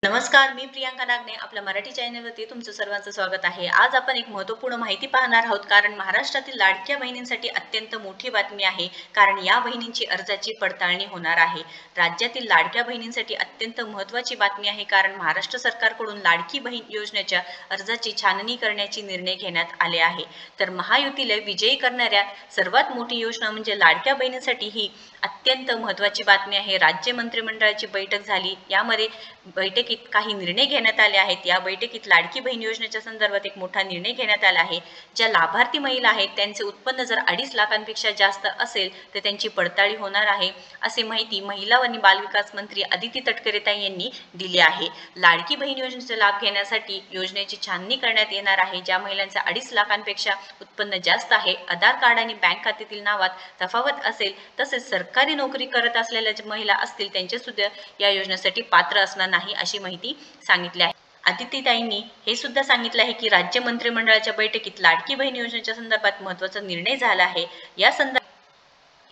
नमस्कार, मी प्रियांका नागने आपल्या मराठी चॅनलवरती तुमचं सर्वांचं स्वागत आहे। आज आपण एक महत्त्वपूर्ण माहिती पाहणार आहोत, कारण महाराष्ट्रातील लाडक्या बहिणींसाठी अत्यंत मोठी बातमी आहे, कारण या बहिणींची अर्जाची पडताळणी होणार आहे। राज्यातील लाडक्या बहिणींसाठी अत्यंत महत्त्वाची बातमी आहे, कारण महाराष्ट्र सरकारकडून लाडकी बहीण योजनेच्या अर्जाची छाननी करण्याची निर्णय घेण्यात आले आहे। तर महायुतीला विजयी करणाऱ्या सर्वात मोठी योजना म्हणजे लाडक्या बहिणींसाठी ही अत्यंत महत्त्वाची बातमी आहे। राज्य मंत्रिमंडळाची बैठक झाली, यामध्ये बैठकीत काही निर्णय घेण्यात आले आहेत। या बैठकीत लाडकी बहीण योजनेच्या संदर्भात एक मोठा निर्णय घेण्यात आला आहे। ज्या लाभार्थी महिला आहेत त्यांचे उत्पन्न जर 2.5 लाखांपेक्षा जास्त असेल तर त्यांची पडताळणी होणार आहे, असे माहिती महिला आणि बालविकास मंत्री अदिती तटकरे यांनी दिली आहे। लाडकी बहीण योजनेचा लाभ घेण्यासाठी योजनेची छाननी करण्यात येणार आहे। ज्या महिलांचे 2.5 लाखांपेक्षा उत्पन्न जास्त आहे, आधार कार्ड आणि बँक खात्यातील नावात तफावत असेल, तसेच सरकारी नोकरी करत असलेल्या महिला असतील त्यांचे सुद्धा या योजनेसाठी पात्र असणार नाही, अशी माहिती सांगितली आहे। आदित्यताईंनी हे सुद्धा सांगितले आहे की राज्य मंत्रिमंडळाच्या बैठकीत लाडकी बहीण योजनेच्या संदर्भात महत्त्वाचा निर्णय झाला आहे।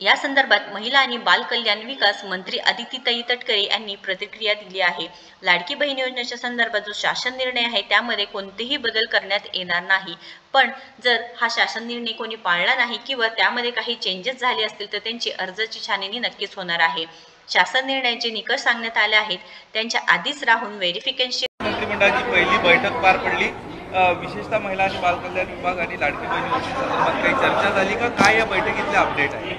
या संदर्भात महिला आणि बाल कल्याण विकास मंत्री आदित्यताई तटकरे यांनी प्रतिक्रिया दिली आहे। लाडकी बहीण योजनेच्या संदर्भात जो शासन निर्णय आहे त्यामध्ये कोणतेही बदल करण्यात येणार नाही, पण जर हा शासन निर्णय कोणी पाळला नाही किंवा त्यामध्ये काही चेंजेस झाले असतील तर त्यांची अर्जाची छाननी नक्कीच होणार आहे। शासन निर्णयाचे निकष सांगण्यात आले आहेत, त्यांच्या आधीच राहून व्हेरिफिकेशन मंत्रिमंडळाची पहिली बैठक पार पडली। विशेषतः महिला आणि बाल कल्याण विभाग आणि लाडकी बहीण योजनेसंदर्भात काही चर्चा झाली का? काय या बैठकीतले अपडेट आहे?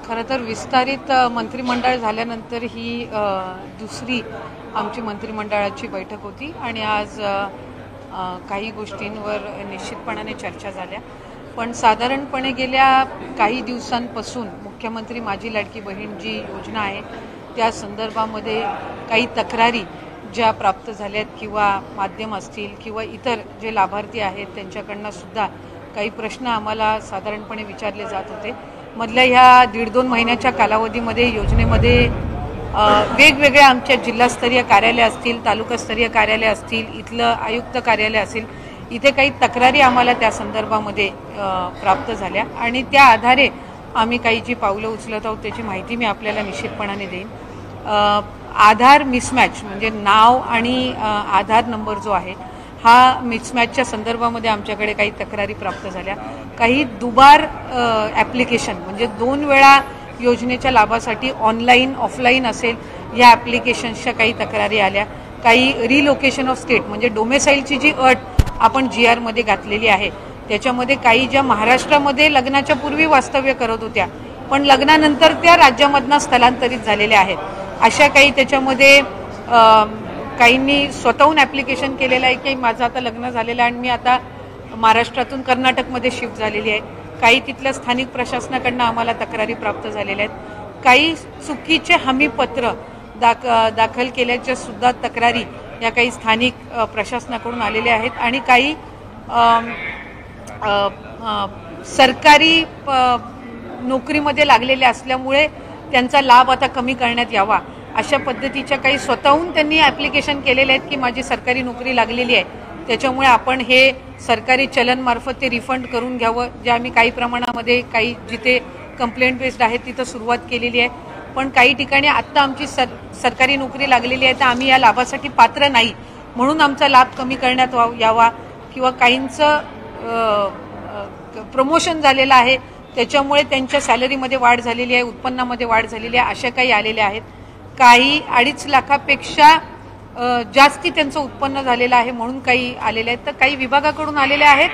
खरं तर विस्तारित मंत्रिमंडळ झाल्यानंतर ही दुसरी आमची मंत्रिमंडळाची बैठक होती आणि आज काही गोष्टींवर निश्चितपणाने चर्चा झाल्या, पण साधारणपणे गेल्या काही दिवसांपासून मुख्यमंत्री माझी लाडकी बहीण जी योजना आहे त्या संदर्भामध्ये काही तक्रारी ज्या प्राप्त झाल्यात किंवा माध्यम असतील किंवा इतर जे लाभार्थी आहेत त्यांच्याकडनं सुद्धा काही प्रश्न आम्हाला साधारणपणे विचारले जात होते। मधल्या ह्या 1.5-2 महिन्याच्या कालावधीमध्ये योजनेमध्ये वेगवेगळ्या आमच्या जिल्हास्तरीय कार्यालय असतील, तालुकास्तरीय कार्यालय असतील, इथलं आयुक्त कार्यालय असेल, इथे काही तक्रारी आम्हाला त्या संदर्भामध्ये प्राप्त झाल्या आणि त्या आधारे आम्ही काही जी पावलं उचलत आहोत त्याची माहिती मी आपल्याला निश्चितपणाने देईन। आधार मिसमॅच म्हणजे नाव आणि आधार नंबर जो आहे हा मिसमॅचच्या संदर्भामध्ये आमच्याकडे काही तक्रारी प्राप्त झाल्या। काही दुबार ॲप्लिकेशन म्हणजे 2 वेळा योजनेच्या लाभासाठी ऑनलाईन ऑफलाईन असेल या ॲप्लिकेशन्सच्या काही तक्रारी आल्या। काही रिलोकेशन ऑफ स्टेट म्हणजे डोमेसाईलची जी अट आपण GR मध्ये घातलेली आहे त्याच्यामध्ये काही ज्या महाराष्ट्रामध्ये लग्नाच्या पूर्वी वास्तव्य करत होत्या पण लग्नानंतर त्या राज्यामधनं स्थलांतरित झालेल्या आहेत, अशा काही त्याच्यामध्ये काहींनी स्वतःहून ॲप्लिकेशन केलेलं आहे की माझं आता लग्न झालेलं आहे आणि मी आता महाराष्ट्रातून कर्नाटकमध्ये शिफ्ट झालेली आहे। काही तिथल्या स्थानिक प्रशासनाकडनं आम्हाला तक्रारी प्राप्त झालेल्या आहेत। काही चुकीचे हमीपत्र दाखल केल्याच्या सुद्धा तक्रारी या काही स्थानिक प्रशासनाकडून आलेल्या आहेत आणि काही सरकारी नोकरीमध्ये लागलेले असल्यामुळे त्यांचा लाभ आता कमी करण्यात यावा अशा पद्धतीच्या काही स्वतःहून त्यांनी ॲप्लिकेशन केलेले आहेत की माझी सरकारी नोकरी लागलेली आहे, त्याच्यामुळे आपण हे सरकारी चलनमार्फत ते रिफंड करून घ्यावं, जे आम्ही काही प्रमाणामध्ये काही जिथे कंप्लेंट बेस्ड आहे तिथं सुरुवात केलेली आहे। पण काही ठिकाणी आत्ता आमची सरकारी नोकरी लागलेली आहे तर आम्ही या लाभासाठी पात्र नाही म्हणून आमचा लाभ कमी करण्यात यावा किंवा काहींचं प्रमोशन झालेलं आहे त्याच्यामुळे त्यांच्या सॅलरीमध्ये वाढ झालेली आहे, उत्पन्नामध्ये वाढ झालेली आहे, अशा काही आलेल्या आहेत। काही 2.5 लाखापेक्षा जास्ती त्यांचं उत्पन्न झालेलं आहे म्हणून काही आलेले आहेत। तर काही विभागाकडून आलेल्या आहेत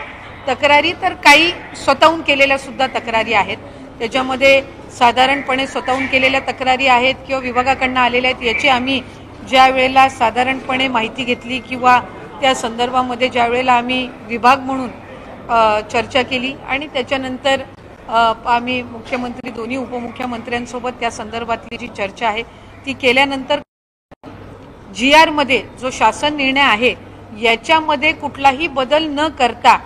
तक्रारी, तर काही स्वतःहून केलेल्या सुद्धा तक्रारी आहेत। त्याच्यामध्ये साधारणपणे स्वतःहून केलेल्या तक्रारी आहेत किंवा विभागाकडनं आलेल्या आहेत, याची आम्ही ज्या वेळेला साधारणपणे माहिती घेतली किंवा त्या संदर्भामध्ये ज्या वेळेला आम्ही विभाग म्हणून चर्चा केली आणि त्याच्यानंतर आम्ही मुख्यमंत्री दोन्ही उपमुख्यमंत्र्यांसोबत त्या संदर्भातली जी चर्चा आहे ती केल्यानंतर GR मध्ये जो शासन निर्णय आहे याच्यामध्ये कुठलाही बदल न करता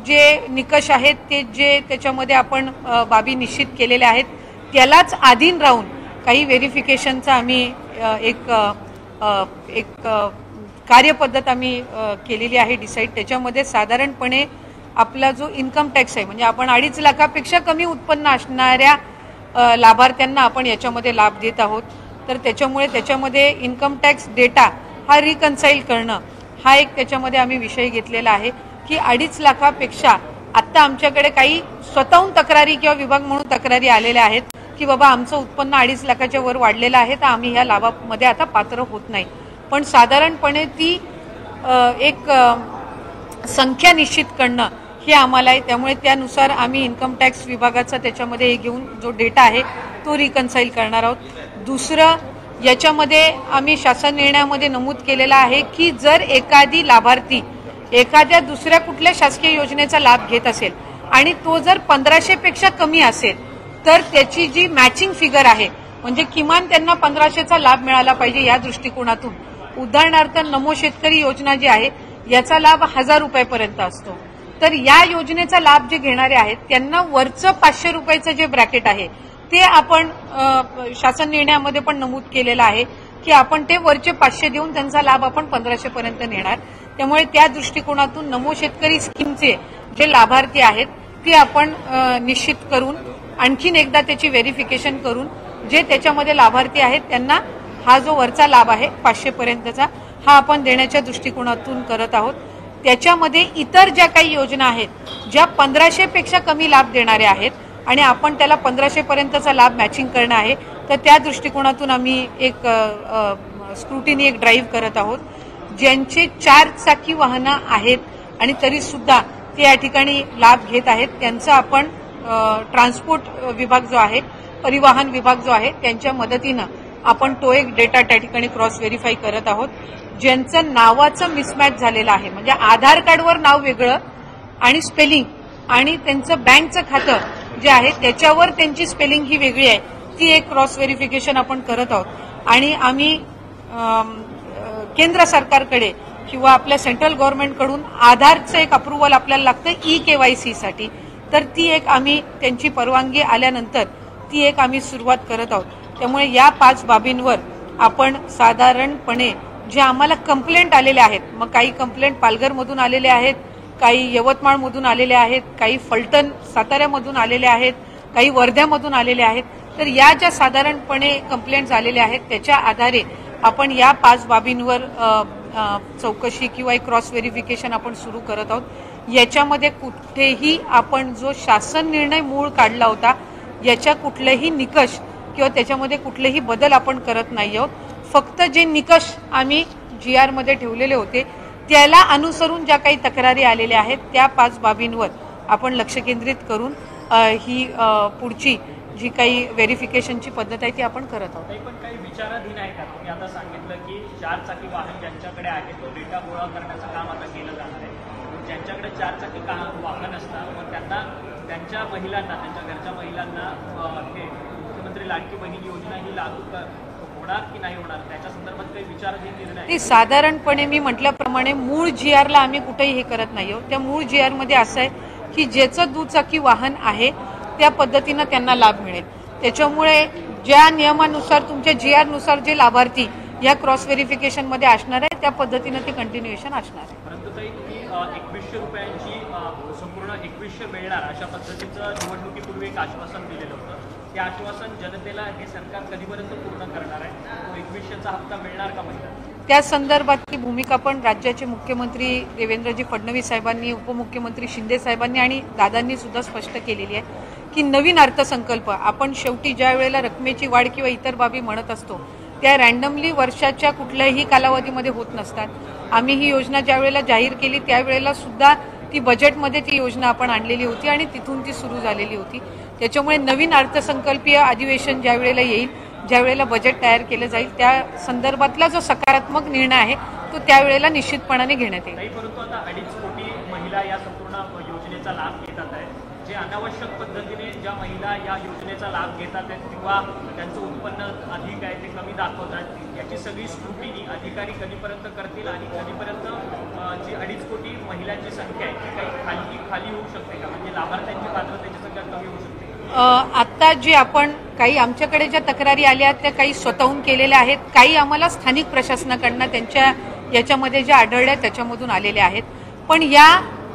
जे निकष आहेत ते जे त्याच्यामध्ये आपण बाबी निश्चित केलेल्या आहेत त्यालाच अधीन राहून काही व्हेरिफिकेशनचा आम्ही एक कार्यपद्धत आम्ही केलेली आहे डिसाईड। त्याच्यामध्ये साधारणपणे आपला जो इन्कम टॅक्स आहे म्हणजे आपण 2.5 लाखापेक्षा कमी उत्पन्न असणाऱ्या लाभार्थ्यांना आपण याच्यामध्ये लाभ देत आहोत तर त्याच्यामुळे त्याच्यामध्ये इन्कम टॅक्स डेटा हा रिकन्साईल करणं हा एक त्याच्यामध्ये आम्ही विषय घेतलेला आहे की 2.5 लाखापेक्षा आत्ता आमच्याकडे काही स्वतःहून तक्रारी किंवा विभाग म्हणून तक्रारी आलेल्या आहेत की बाबा आमचं उत्पन्न 2.5 लाखाच्या वर वाढलेलं आहे तर आम्ही ह्या लाभामध्ये आता पात्र होत नाही. पण साधारणपणे ती एक संख्या निश्चित करणं हे आम्हाला आहे. त्यामुळे त्यानुसार आम्ही इन्कम टॅक्स विभागाचा त्याच्यामध्ये हे घेऊन जो डेटा आहे तो रिकन्साईल करणार आहोत. दुसरं, याच्यामध्ये आम्ही शासन निर्णयामध्ये नमूद केलेलं आहे की जर एखादी लाभार्थी एखाद्या दुसऱ्या कुठल्या शासकीय योजनेचा लाभ घेत असेल आणि तो जर 1500 पेक्षा कमी असेल तर त्याची जी मॅचिंग फिगर आहे म्हणजे किमान त्यांना 1500चा लाभ मिळाला पाहिजे या दृष्टिकोनातून. उदाहरणार्थ नमो शेतकरी योजना जी आहे याचा लाभ 1000 रुपयापर्यंत असतो. तर या योजनेचा लाभ जे घेणारे आहेत त्यांना वरचं 500 रुपयाचं जे ब्रॅकेट आहे ते आपण शासन निर्णयामध्ये पण नमूद केलेलं आहे की आपण ते वरचे 500 देऊन त्यांचा लाभ आपण 1500 पर्यंत नेणार. त्यामुळे त्या दृष्टिकोनातून नमो शेतकरी स्कीमचे जे लाभार्थी आहेत ते आपण निश्चित करून आणखीन एकदा त्याची व्हेरिफिकेशन करून जे त्याच्यामध्ये लाभार्थी आहेत त्यांना हा जो वरचा लाभ आहे 500 पर्यंतचा हा आपण देण्याच्या दृष्टिकोनातून करत आहोत. त्याच्यामध्ये इतर ज्या काही योजना आहेत ज्या 1500 पेक्षा कमी लाभ देणाऱ्या आहेत आणि आपण त्याला 1500 पर्यंतचा लाभ मॅचिंग करणं आहे तर त्या दृष्टिकोनातून आम्ही एक स्क्रुटिनी एक ड्राईव्ह करत आहोत. ज्यांचे 4 चाकी वाहनं आहेत आणि तरी सुद्धा ते या ठिकाणी लाभ घेत आहेत त्यांचं आपण ट्रान्सपोर्ट विभाग जो आहे परिवहन विभाग जो आहे त्यांच्या मदतीनं आपण तो एक डेटा त्या ठिकाणी क्रॉस व्हेरीफाय करत आहोत. ज्यांचं नावाचं मिसमॅच झालेलं आहे म्हणजे आधार कार्डवर नाव वेगळं आणि स्पेलिंग आणि त्यांचं बँकचं खातं जे आहे त्याच्यावर त्यांची स्पेलिंग ही वेगळी आहे ती एक क्रॉस व्हेरिफिकेशन आपण करत आहोत. आणि आम्ही केंद्र सरकारकडे किंवा आपल्या सेंट्रल गव्हर्नमेंटकडून आधारचं एक अप्रुव्हल आपल्याला लागतं EKYC साठी तर ती एक आम्ही त्यांची परवानगी आल्यानंतर ती एक आम्ही सुरुवात करत आहोत. त्यामुळे या 5 बाबींवर आपण साधारणपणे जे आम्हाला कंप्लेंट आलेले आहेत मग काही कंप्लेंट पालघरमधून आलेले आहेत काही यवतमाळमधून आलेले आहेत काही फलटण साताऱ्यामधून आलेले आहेत काही वर्ध्यामधून आलेले आहेत तर या ज्या साधारणपणे कंप्लेंट्स आलेल्या आहेत त्याच्या आधारे आपण या 5 बाबींवर चौकशी किंवा एक क्रॉस व्हेरिफिकेशन आपण सुरू करत आहोत. याच्यामध्ये कुठेही आपण जो शासन निर्णय मूळ काढला होता याच्या कुठलेही निकष किंवा त्याच्यामध्ये कुठलेही बदल आपण करत नाही आहोत. फक्त जे निकष आम्ही GR मध्ये ठेवलेले होते त्याला अनुसरून ज्या काही तक्रारी आलेल्या आहेत त्या 5 बाबींवर आपण लक्ष केंद्रित करून ही पुढची जी काही व्हेरिफिकेशनची पद्धत आहे ती आपण करत आहोत. पण काही विचाराधीन आहे का? तुम्ही आता सांगितलं की 4 चाकी वाहन ज्यांच्याकडे आहे तो डेटा गोळा करण्याचं काम आता केलं जात आहे. ज्यांच्याकडे 4 चाकी वाहन असतात मग त्यांना त्यांच्या महिलांना त्यांच्या घरच्या महिलांना हे मुख्यमंत्री लाडकी बहीण योजना ही लागू होणार की नाही होणार त्याच्या संदर्भात काही विचाराधीन निर्णय ती साधारणपणे मी म्हटल्याप्रमाणे मूळ GR ला आम्ही कुठेही हे करत नाही आहोत. त्या मूळ GR मध्ये असं आहे की ज्याचं दुचाकी वाहन आहे त्या पद्धतीनं त्यांना लाभ मिळेल. त्याच्यामुळे ज्या नियमानुसार तुमच्या GR नुसार जे लाभार्थी या क्रॉस व्हेरिफिकेशन मध्ये असणार आहे त्या पद्धतीनं ते कंटिन्युएशन असणार आहे. परंतु ताई तुम्ही 2100 रुपयांची संपूर्ण 2100 मिळणार अशा पद्धतीचं निवडणुकीपूर्वी एक आश्वासन दिलेलं होतं. ते आश्वासन जनतेला हे सरकार कधीपर्यंत पूर्ण करणार आहे? तो 2100चा हप्ता मिळणार का महिला? त्या संदर्भातली भूमिका पण राज्याचे मुख्यमंत्री देवेंद्रजी फडणवीस साहेबांनी उपमुख्यमंत्री शिंदे साहेबांनी आणि दादांनी सुद्धा स्पष्ट केलेली आहे की नवीन अर्थसंकल्प आपण शेवटी ज्या वेळेला रकमेची वाढ किंवा इतर बाबी म्हणत असतो त्या रँडमली वर्षाच्या कुठल्याही कालावधीमध्ये होत नसतात. आम्ही ही योजना ज्या वेळेला जाहीर केली त्यावेळेला सुद्धा ती बजेटमध्ये ती योजना आपण आणलेली होती आणि तिथून ती सुरू झालेली होती. त्याच्यामुळे नवीन अर्थसंकल्पीय अधिवेशन ज्या वेळेला येईल ज्या वेळेला बजेट तयार केलं जाईल त्या संदर्भातला जो सकारात्मक निर्णय आहे तो त्यावेळेला निश्चितपणाने घेण्यात येईल. परंतु आता 2.5 कोटी महिला या संपूर्ण योजनेचा लाभ घेतात आहेत. जे अनावश्यक पद्धतीने ज्या महिला या योजनेचा लाभ घेतात आहेत किंवा त्यांचं उत्पन्न अधिक आहे ते कमी दाखवतात याची सगळी स्क्रुटिनी अधिकारी कधीपर्यंत करतील आणि कधीपर्यंत जी 2.5 कोटी महिलांची संख्या आहे ती काही खाली होऊ शकते का? म्हणजे लाभार्थ्यांची पात्रतेची संख्या कमी होऊ शकते? आता जे आपण काही आमच्याकडे ज्या तक्रारी आल्या त्या काही स्वतःहून केलेल्या आहेत काही आम्हाला स्थानिक प्रशासनाकडनं त्यांच्या याच्यामध्ये ज्या आढळल्या त्याच्यामधून आलेल्या आहेत. पण या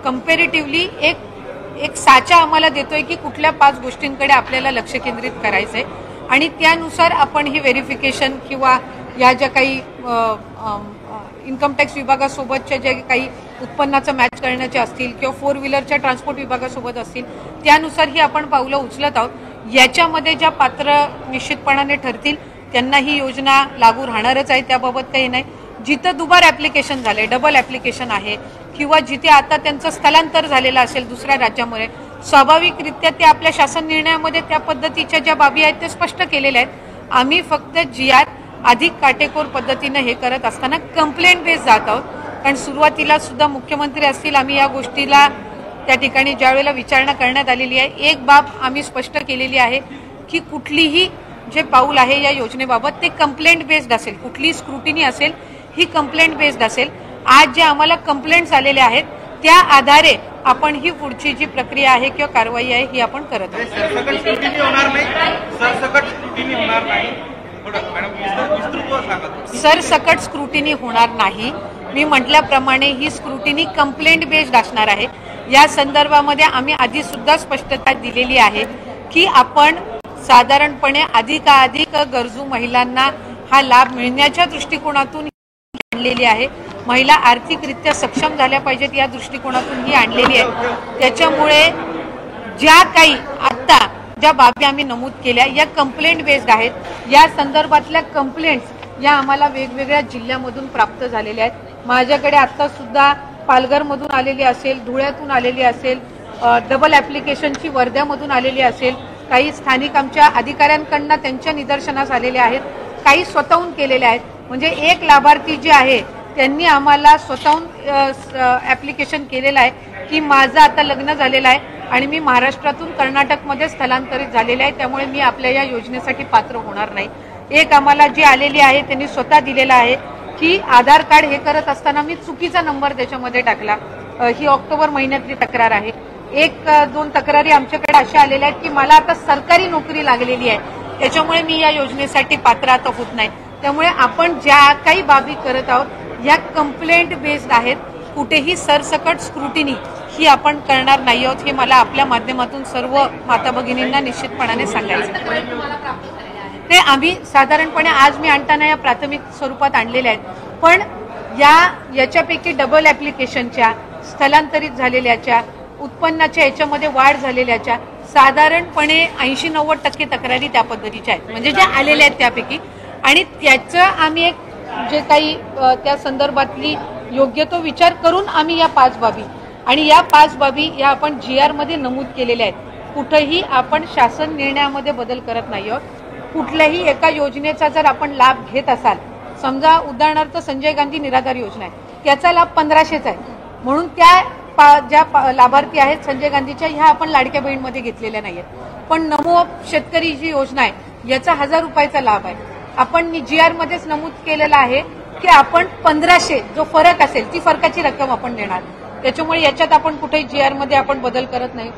कम्पॅरेटिव्हली एक साचा आम्हाला देतोय की कुठल्या 5 गोष्टींकडे आपल्याला लक्ष केंद्रित करायचंय. आणि त्यानुसार आपण ही व्हेरिफिकेशन किंवा या ज्या काही इन्कम टॅक्स विभागासोबतच्या जे काही उत्पन्नाचं मॅच करण्याचे असतील किंवा 4 व्हीलरच्या ट्रान्सपोर्ट विभागासोबत असतील त्यानुसार ही आपण पावलं उचलत आहोत। याच्यामध्ये ज्या पात्र निश्चितपणाने ठरतील त्यांना ही योजना लागू राहणारच आहे, त्याबाबत काही नाही। जिथं दुबार ऍप्लिकेशन झाले, डबल ऍप्लिकेशन आहे किंवा जिथे आता त्यांचं स्थलांतर झालेलं असेल दुसऱ्या राज्यामध्ये, स्वाभाविकरित्या ते आपल्या शासन निर्णयामध्ये त्या पद्धतीच्या ज्या बाबी आहेत ते स्पष्ट केलेल्या आहेत। आम्ही फक्त GR अधिक काटेकोर पद्धतीने हे करत असताना कंप्लेंट बेस जात आहोत, कारण सुरुवातीला सुद्धा मुख्यमंत्री असतील आम्ही या गोष्टीला त्या ठिकाणी ज्या वेळेला विचारणा करण्यात आलेली आहे, एक बाब आम्ही स्पष्ट केलेली आहे की कुठलीही जे पाऊल आहे या योजनेबाबत ते कंप्लेंट बेस्ड असेल, कुठलीही स्क्रुटिनी असेल ही कंप्लेंट बेस्ड असेल। आज जे आम्हाला कंप्लेंट्स आलेले आहेत त्या आधारे आपण ही पुढची जी प्रक्रिया आहे किंवा कारवाई आहे ही आपण करत आहोत। सरसकट स्क्रुटिनी होणार नाही, सरसकट स्क्रुटिनी होणार नाही, सरसकट स्क्रुटिनी होणार नाही। मी म्हटल्याप्रमाणे ही स्क्रुटिनी कंप्लेंट बेस्ड असणार आहे। या संदर्भामध्ये आम्ही आधी सुद्धा स्पष्टता दिलेली आहे की आपण साधारणपणे अधिकाधिक गरजू महिलांना हा लाभ मिळण्याच्या दृष्टिकोनातून आणलेली आहे। महिला आर्थिकरित्या सक्षम झाल्या पाहिजेत या दृष्टिकोनातून ही आणलेली आहे। त्याच्यामुळे ज्या काही आता ज्या बाबी आम्ही नमूद केल्या या कंप्लेंट बेस्ड आहेत। या संदर्भातल्या कंप्लेंट्स या आम्हाला वेगवेगळ्या जिल्ह्यामधून प्राप्त झालेल्या आहेत। माझ्याकडे आता सुद्धा पालघरमधून आलेली असेल, धुळ्यातून आलेली असेल, डबल ऍप्लिकेशनची वर्ध्यामधून आलेली असेल, काही स्थानिक आमच्या अधिकाऱ्यांकडून त्यांच्या निदर्शनास आलेले आहेत, काही स्वतःहून केलेले आहेत। म्हणजे एक लाभार्थी जे आहे त्यांनी आम्हाला स्वतःहून ऍप्लिकेशन केलेलं आहे की माझं आता लग्न झालेलं आहे आणि मी महाराष्ट्रातून कर्नाटकमध्ये स्थलांतरित झालेले आहे, त्यामुळे मी आपल्या या योजनेसाठी पात्र होणार नाही। एक आम्हाला जी आलेली आहे त्यांनी स्वतः दिलेला आहे की आधार कार्ड हे करत असताना मी चुकीचा नंबर त्याच्यामध्ये टाकला, ही ऑक्टोबर महिन्यातली तक्रार आहे। 1-2 तक्रारी आमच्याकडे अशा आलेल्या आहेत की मला आता सरकारी नोकरी लागलेली आहे, त्याच्यामुळे मी या योजनेसाठी पात्र आता होत नाही। त्यामुळे आपण ज्या काही बाबी करत आहोत या कंप्लेंट बेस्ड आहेत, कुठेही सरसकट स्क्रुटिनी ही आपण करणार नाही आहोत, हे मला आपल्या माध्यमातून सर्व माता भगिनींना निश्चितपणाने सांगायचं। ते आम्ही साधारणपणे आज मी आणताना या प्राथमिक स्वरूपात आणलेल्या आहेत, पण याच्यापैकी डबल ऍप्लिकेशनच्या, स्थलांतरित झालेल्याच्या, उत्पन्नाच्या याच्यामध्ये वाढ झालेल्याच्या साधारणपणे 80-90% तक्रारी त्या पद्धतीच्या आहेत, म्हणजे ज्या आलेल्या आहेत त्यापैकी। आणि त्याचं आम्ही एक जे काही त्या संदर्भातली योग्य तो विचार करून आम्ही या 5 बाबी आणि या 5 बाबी या आपण GR मध्ये नमूद केलेल्या आहेत। कुठेही आपण शासन निर्णयामध्ये बदल करत नाही आहोत। कुठल्याही एका योजनेचा जर आपण लाभ घेत असाल, समजा उदाहरणार्थ संजय गांधी निराधार योजना आहे, त्याचा लाभ 1500 आहे, म्हणून त्या ज्या लाभार्थी आहेत संजय गांधीच्या ह्या आपण लाडक्या बहीणमध्ये घेतलेल्या नाहीयेत। पण नमो शेतकरी जी योजना आहे याचा 1000 रुपयाचा लाभ आहे, आपण GR मध्येच नमूद केलेला आहे की आपण 1500 जो फरक असेल ती फरकाची रक्कम आपण देणार। त्याच्यामुळे याच्यात आपण कुठेही GR मध्ये आपण बदल करत नाही।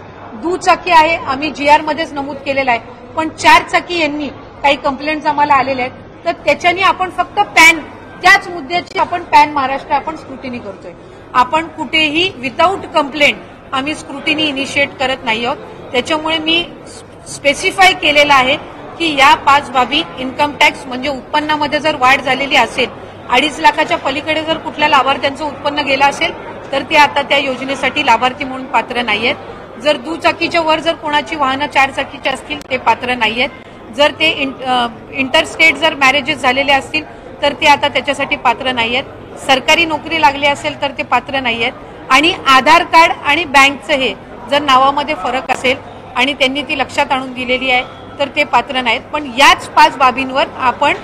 दुचाकी आहे आम्ही GR मध्येच नमूद केलेला आहे, पण 4 चाकी यांनी काही कंप्लेंट्स आम्हाला आलेल्या आहेत, तर त्याच्यानी आपण फक्त पॅन त्याच मुद्द्याची आपण पॅन महाराष्ट्र आपण स्क्रुटिनी करतोय। आपण कुठेही विदाऊट कंप्लेंट आम्ही स्क्रुटिनी इनिशिएट करत नाही आहोत। त्याच्यामुळे मी स्पेसिफाय केलेलं आहे की या 5 बाबी इन्कम टॅक्स म्हणजे उत्पन्नामध्ये जर वाढ झालेली असेल, 2.5 लाखाच्या पलीकडे जर कुठल्या लाभार्थ्यांचं उत्पन्न गेलं असेल तर ते आता त्या योजनेसाठी लाभार्थी म्हणून पात्र नाहीयेत। जर दुचाकीच्या वर जर कोणाची वाहनं 4 चाकीची असतील ते पात्र नाहीयेत। जर ते इंटरस्टेट जर मॅरेजेस झालेले असतील तर ते आता त्याच्यासाठी पात्र नाहीयेत। सरकारी नोकरी लागली असेल तर ते पात्र नाहीयेत। आणि आधार कार्ड आणि बँकचं हे जर नावामध्ये फरक असेल आणि त्यांनी ती लक्षात आणून दिलेली आहे तर ते पात्र नाहीत। पण याच 5 बाबींवर आपण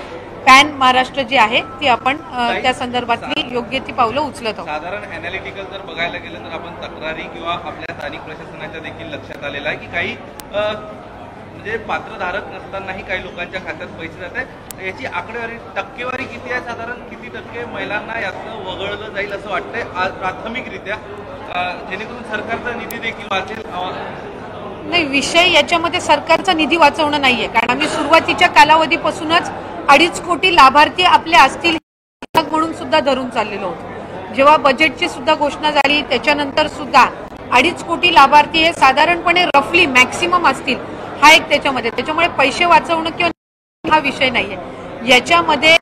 पॅन महाराष्ट्र जे आहे ती आपण त्या संदर्भातली योग्य ती पावलं उचलत आहोत। साधारण अॅनालिटिकल जर बघायला गेलं तर आपण तक्रारी किंवा आपल्या स्थानिक प्रशासनाच्या देखील लक्षात आलेलं आहे की काही म्हणजे पात्रधारक नसतानाही काही लोकांच्या खात्यात पैसे जात आहेत। याची आकडेवारी टक्केवारी किती आहे, साधारण किती टक्के महिलांना यातनं वगळलं जाईल असं वाटतंय प्राथमिकरित्या, जेणेकरून सरकारचा निधी देखील वाचेल? नाही, विषय याच्यामध्ये सरकारचा निधी वाचवणं नाहीये, कारण आम्ही सुरुवातीच्या कालावधीपासूनच 2.5 कोटी लाभार्थी आपले असतील म्हणून सुद्धा धरून चाललेलो होतो। जेव्हा बजेटची सुद्धा घोषणा झाली त्याच्यानंतर सुद्धा 2.5 कोटी लाभार्थी हे साधारणपणे रफली मॅक्सिमम असतील, हा एक त्याच्यामध्ये। त्याच्यामुळे पैसे वाचवणं किंवा हा विषय नाहीये. याच्यामध्ये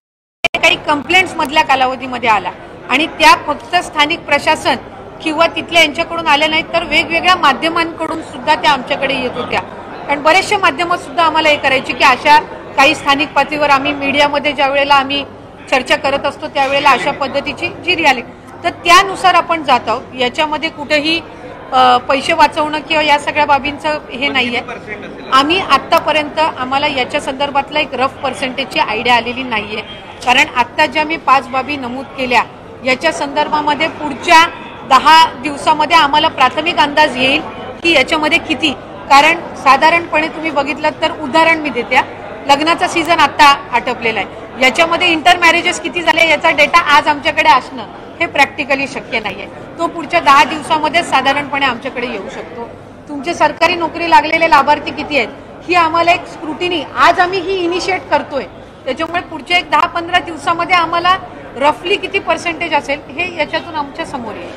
काही कंप्लेंट्स मधल्या कालावधीमध्ये आला आणि त्या फक्त स्थानिक प्रशासन किंवा तिथल्या यांच्याकडून आल्या नाहीत, तर वेगवेगळ्या माध्यमांकडून सुद्धा त्या आमच्याकडे येत होत्या. कारण बरेचसे माध्यमं सुद्धा आम्हाला हे करायची की अशा काही स्थानिक पातळीवर आम्ही मीडियामध्ये ज्या वेळेला आम्ही चर्चा करत असतो त्यावेळेला अशा पद्धतीची जी रियालिटी, तर त्यानुसार आपण जात आहोत. याच्यामध्ये कुठेही पैसे वाचवणं किंवा या सगळ्या बाबींचं हे नाहीये. आम्ही आतापर्यंत आम्हाला याच्या संदर्भातला एक रफ पर्सेंटेजची आयडिया आलेली नाहीये. कारण आत्ता ज्या मी 5 बाबी नमूद केल्या याच्या संदर्भामध्ये पुढच्या 10 दिवसामध्ये आम्हाला प्राथमिक अंदाज येईल की याच्यामध्ये किती. कारण साधारणपणे तुम्ही बघितलं तर उदाहरण मी देते, लग्नाचा सीझन आता आटपलेला आहे, याच्यामध्ये इंटर मॅरेजेस किती झाले याचा डेटा आज आमच्याकडे असणं हे प्रॅक्टिकली शक्य नाहीये. तो पुढच्या 10 दिवसामध्ये साधारणपणे आमच्याकडे येऊ शकतो. तुमचे सरकारी नोकरी लागलेले लाभार्थी किती आहेत ही आम्हाला एक स्क्रुटिनी आज आम्ही ही इनिशिएट करतोय. त्याच्यामुळे पुढच्या एक 10-15 दिवसामध्ये आम्हाला रफली किती पर्सेंटेज असेल हे याच्यातून आमच्या समोर येईल.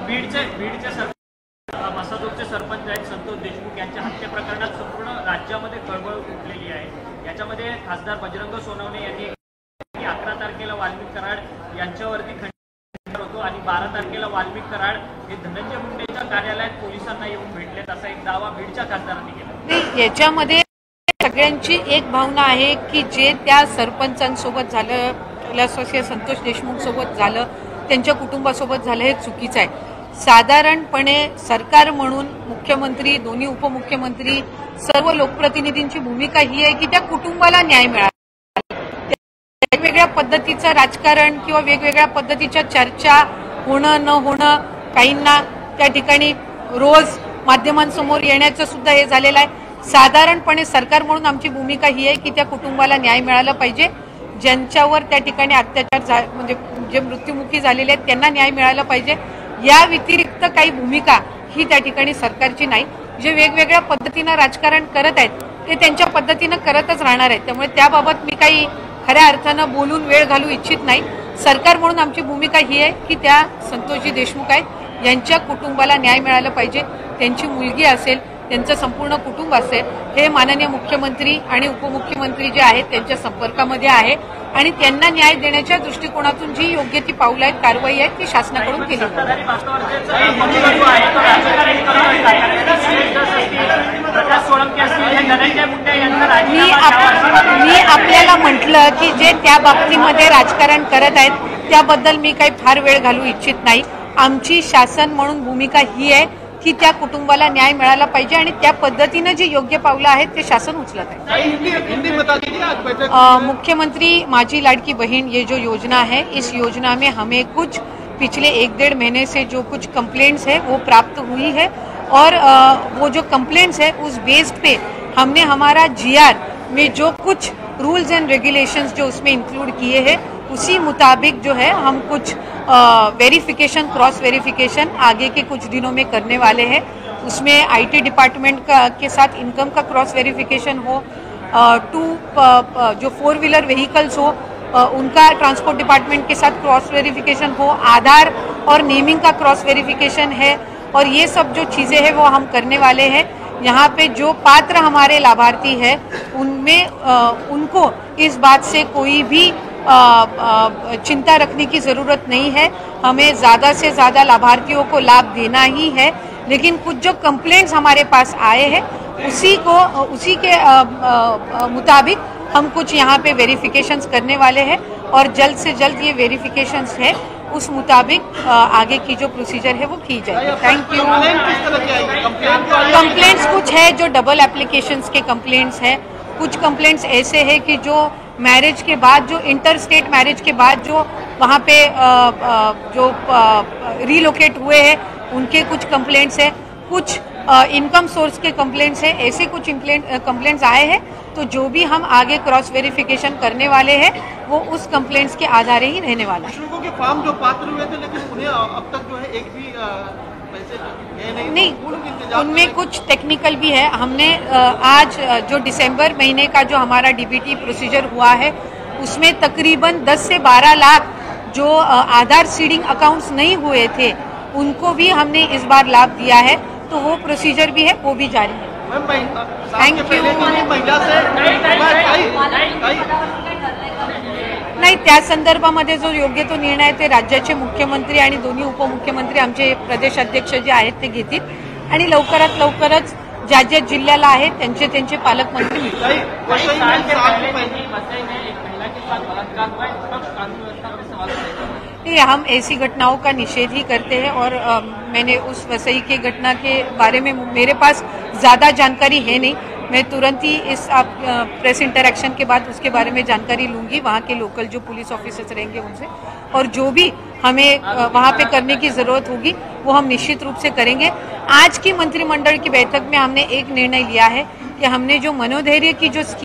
बीडचे मसाजोगचे सरपंच आहेत संतोष देशमुख यांच्या हत्या प्रकरणात संपूर्ण राज्यामध्ये खळबळ उठलेली आहे. याच्यामध्ये खासदार बजरंग सोनवणे यांनी 11 तारखेला वाल्मिक कराड यांच्यावरती खंडन होतो आणि 12 तारखेला वाल्मिक कराड हे धनंजय मुंडेच्या कार्यालयात पोलिसांना येऊन भेटलेत असा एक दावा बीडच्या खासदारांनी केला. याच्यामध्ये सगळ्यांची एक भावना आहे की जे त्या सरपंचांसोबत झालं, असोसिएट संतोष देशमुख सोबत झालं, त्यांच्या कुटुंबासोबत झालं, हे चुकीचं आहे. साधारणपणे सरकार म्हणून मुख्यमंत्री, दोन्ही उपमुख्यमंत्री, सर्व लोकप्रतिनिधींची भूमिका ही आहे की त्या कुटुंबाला न्याय मिळाला. वेगवेगळ्या पद्धतीचं राजकारण किंवा वेगवेगळ्या पद्धतीच्या चर्चा होणं न होणं, काहींना त्या ठिकाणी रोज माध्यमांसमोर येण्याचं सुद्धा हे झालेलं आहे. साधारणपणे सरकार म्हणून आमची भूमिका ही आहे की त्या कुटुंबाला न्याय मिळाला पाहिजे. ज्यांच्यावर त्या ठिकाणी अत्याचार म्हणजे जे मृत्युमुखी झालेले आहेत त्यांना न्याय मिळाला पाहिजे. या व्यतिरिक्त काही भूमिका ही त्या ठिकाणी सरकारची नाही. जे वेगवेगळ्या पद्धतीनं राजकारण करत आहेत ते त्यांच्या पद्धतीनं करतच राहणार आहेत. त्यामुळे त्याबाबत मी काही खऱ्या अर्थानं बोलून वेळ घालू इच्छित नाही. सरकार म्हणून आमची भूमिका ही आहे की त्या संतोषजी देशमुख आहेत यांच्या कुटुंबाला न्याय मिळाला पाहिजे. त्यांची मुलगी असेल, त्यांचं संपूर्ण कुटुंब असेल, हे माननीय मुख्यमंत्री आणि उपमुख्यमंत्री जे आहेत त्यांच्या संपर्कामध्ये आहे आणि त्यांना न्याय देण्याच्या दृष्टिकोनातून जी योग्य ती पावलं आहेत, कारवाई आहे ती शासनाकडून केली जाईल. मी आपल्याला म्हटलं की जे त्या बाबतीमध्ये राजकारण करत आहेत त्याबद्दल मी काही फार वेळ घालू इच्छित नाही. आमची शासन म्हणून भूमिका ही आहे की त्या कुटुंबाला न्याय मिळाला पाहिजे आणि त्या पद्धतीनं जी योग्य पावलं आहेत ते शासन उचलत आहे. मुख्यमंत्री माझी लाडकी बहन ये जो योजना है, इस योजना में हमें कुछ पिछले 1-1.5 महीने से जो कुछ कंप्लेंट्स है वो प्राप्त हुई है और वो जो कंप्लेंट्स है उस बेस्ड पे हमने हमारा GR में जो कुछ रूल्स एंड रेगुलेशंस जो उसमें इंक्लूड किए हैं उसी मुताबिक जो है हम कुछ वेरिफिकेशन, क्रॉस वेरिफिकेशन आगे के कुछ दिनों में करने वाले हैं. उसमें IT डिपार्टमेंट के साथ इनकम का क्रॉस वेरिफिकेशन हो, जो 4 व्हीलर व्हीकल्स हो उनका ट्रांसपोर्ट डिपार्टमेंट के साथ क्रॉस वेरिफिकेशन हो, आधार और नेमिंग का क्रॉस वेरिफिकेशन है और ये सब जो चीज़ें हैं वो हम करने वाले हैं. यहाँ पे जो पात्र हमारे लाभार्थी है उनमें उनको इस बात से कोई भी चिंता रखने की ज़रूरत नहीं है. हमें ज़्यादा से ज़्यादा लाभार्थियों को लाभ देना ही है. लेकिन कुछ जो कंप्लेंट्स हमारे पास आए हैं उसी के मुताबिक हम कुछ यहाँ पे वेरिफिकेशंस करने वाले हैं और जल्द से जल्द ये वेरिफिकेशंस है उस मुताबिक आगे की जो प्रोसीजर है वो की जाएगी. Thank you. कंप्लेंट्स कुछ है जो डबल एप्लीकेशंस के कंप्लेंट्स हैं, कुछ कंप्लेंट्स ऐसे हैं कि जो मैरिज के बाद, जो इंटर स्टेट मैरिज के बाद जो वहाँ पे जो रीलोकेट हुए हैं उनके कुछ कंप्लेंट्स हैं, कुछ इनकम सोर्स के कंप्लेंट्स हैं. ऐसे कुछ कंप्लेंट्स आए हैं तो जो भी हम आगे क्रॉस वेरिफिकेशन करने वाले हैं वो उस कंप्लेंट्स के आधार ही रहने वाला है. के फॉर्म जो पात्र हुए थे लेकिन उन्हें अब तक जो है एक भी पैसे नहीं, उनमें कुछ टेक्निकल भी है. हमने आज जो दिसंबर महीने का जो हमारा DBT प्रोसीजर हुआ है उसमें तकरीबन 10 से 12 लाख जो आधार सीडिंग अकाउंट्स नहीं हुए थे उनको भी हमने इस बार लाभ दिया है. तो वो प्रोसीजर भी है, वो भी जारी है. Thank you. महिला से नाही, त्या संदर्भामध्ये जो योग्य तो निर्णय ते राज्याचे मुख्यमंत्री आणि दोन्ही उपमुख्यमंत्री आमचे प्रदेश अध्यक्ष जे आहेत ते घेतील आणि लवकरात लवकरच ज्या ज्या जिल्ह्याला आहेत त्यांचे त्यांचे पालकमंत्री मिळतील. हम ऐसी घटनाओं का निषेध ही करते हैं और मैंने उस वसई के घटना के बारे में मेरे पास ज्यादा जानकारी है नहीं. मैं तुरंत ही इस प्रेस इंटरैक्शन के बाद उसके बारे में जानकारी लूंगी वहाँ के लोकल जो पुलिस ऑफिसर्स रहेंगे उनसे, और जो भी हमें वहाँ पे करने की जरूरत होगी वो हम निश्चित रूप से करेंगे. आज की मंत्रिमंडल की बैठक में हमने एक निर्णय लिया है कि हमने जो मनोधैर्य की जो